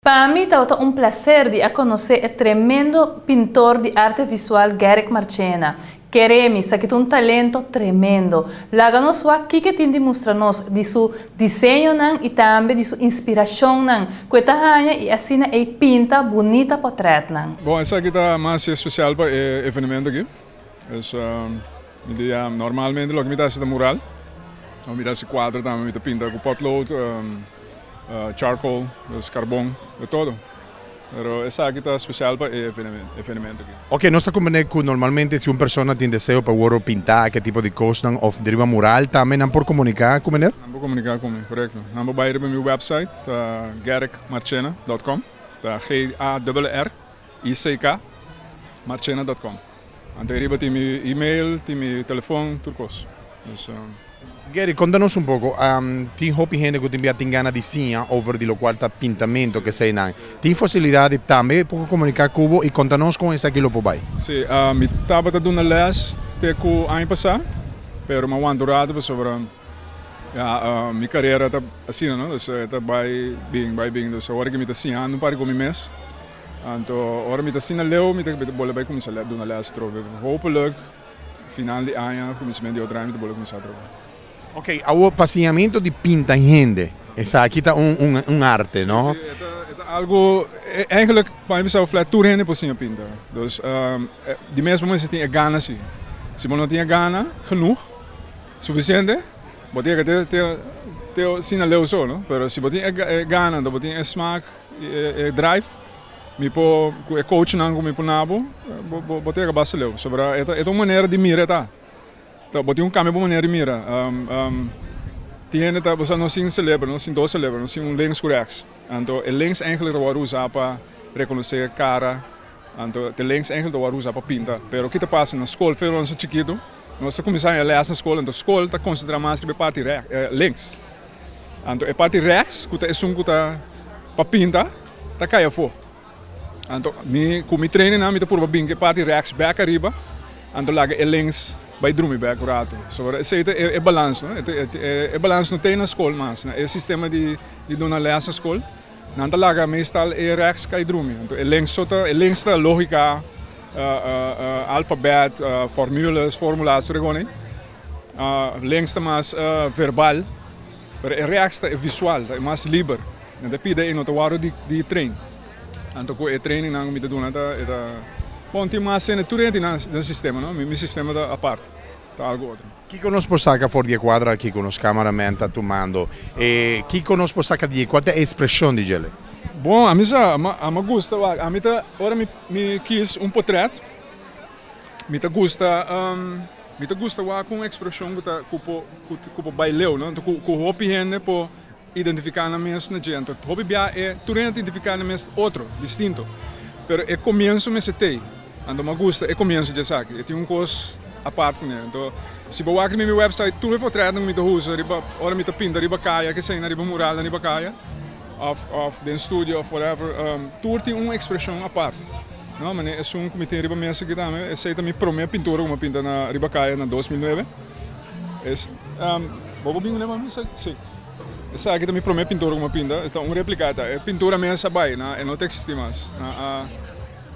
Para mim, está um prazer de conhecer o tremendo pintor de arte visual Garrick Marchena. Queremos, que tem um talento tremendo. Láganos aqui que tem de mostrar-nos de seu desenho e também de sua inspiração. Que e assim ele pinta bonita portrait. Bom, essa aqui está mais especial para o evento aqui. Normalmente, logo me dá esse mural. Me dá esse quadro também, me pinta com potlood, charcoal, carvão, de tudo. Pero essa aqui está especial para o evento aqui. Ok, nós estamos compreendendo que normalmente se uma pessoa tem desejo para pintar, que tipo de coisa, ou deriva mural, também não pode comunicar com ele? Não pode comunicar comigo, correto. Não pode ir para meu website, garrickmarchena.com, Garrick Marchena.com. Então, aí tem meu e-mail, tem meu telefone, tudo coisa. Gary, conta-nos um pouco, tem gente que tem ganas de desenhar over de lo qual está pintamento que sei não. Tem facilidade também para comunicar com você e conta-nos com isso aqui lo vai. Sim, eu estava dando les até que o ano passado, mas eu não durado sobre minha carreira está assim, não? Está bem, então agora que eu estou desenhando, não para com o mês. Então, agora eu estou desenhando, eu vou começar a dar les troca. Hopelijk, final de ano, começamento de outro ano, eu vou começar a trocar. Ok, o passeamento de pinta gente, essa aqui está arte, não? Sim, é algo, eigenlijk, para mim, é tudo gente pode pintar. Então, de mesmo modo, você tem gana, sim. Se você não tem gana, genoeg, suficiente, você tem sinal só, não? Mas se você tem gana, você tem smaak, drive, me pô coach não me pô nabo, você tem bastante leu. Sobre é uma maneira de mirar, tá? Então, botar um câmbio para maneira de mira. Tem gente que não se celebra, não se dois celebra, não se lens correto. Então, o lens eigenlijk é usado para reconhecer a cara. Então, o lens eigenlijk é usado para pintar. Mas o que passa na escola, foi quando chiquito, nós começamos a ler na escola, então a escola está considerada mais de parte lens. Então, a parte rechts, que é um que para pintar, está caia fora. Então, com o treino, eu estou por pintar a parte rechts, back arriba, então lá é lens. Bij dromen bij accurato. É balanço, não? É balanço não tem na escola, mas é o sistema de doen na les na escola. Não tá lá, meestal é rechts cai dromen. Então é links da lógica, alfabet, formulas, regone. Links da mais verbal, mas é rechts é visual, é mais livre. Então pide aí no tawaro de treino. Então com o training não me doen bom, tem uma cena tudo no sistema, não? Meu sistema da a parte, tá algo outro. Chi conosco saca fuori di quadra, chi conosco cameraman tá tomando, e chi conosco saca di qual é a expressão de ele? Bom, a mim gosta, a mim agora me quis portrait, me gosta com expressão que baileu, não? Que hobby gente por identificar na minha gente, hobby bia é tudo identificar na minha outro, distinto. Pero é começo me setei. Então me gusta é começo de saque. Eu tenho coisa à parte com ele. Então, se eu aqui no meu website, tudo é portrait não me dá uso, ora me dá pinta, riba caia, que sei na riba mural, na riba caia, of the studio, of whatever. Tudo tem uma expressão à parte. Não, mas é um que me tem riba mesa aqui também. Essa é a minha primeira pintura, uma pinta na riba caia na 2009. Vou vir levar isso aqui. Essa aqui é a minha primeira pintura, uma pinta. Então, uma replicata. É pintura mesa vai, não tem existir mais.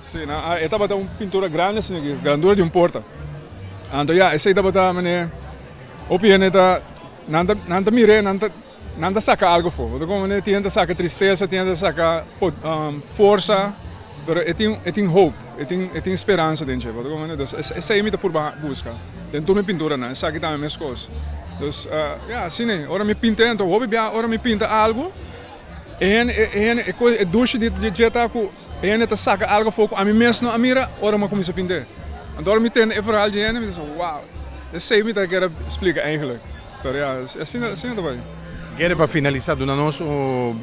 Sim, estava uma pintura grande assim aqui, grandura de porta. Então, essa aí estava mané. O piano está, não mire, não saca algo fora. Como mané, tenta sacar tristeza, tenta sacar força, mas tem hope, tem esperança dentro. Como mané, essa aí me está por busca. Dentro da pintura, não. Essa aqui também é a mesma coisa. Então, sim, agora me pinta, então, agora me pinta algo. É duche de jeito que ele saca algo fogo, a mim mesmo não mira, agora eu começo a pintar. Então, me tem a verhaal de ele, e digo, uau, essa aí me está querendo explicar eigenlijk. Então, assim também. Quero para finalizar, dá-nos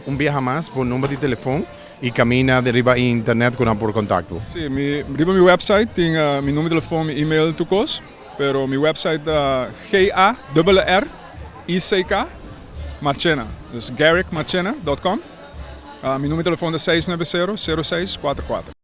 viaje mais por número de telefone e caminha de riba internet com por contato. Sim, riba meu website tem meu número de telefone e e-mail tucos, pero meu website é Garrick Marchena, Garrickmarchena.com. Meu número de telefone é 690-0644.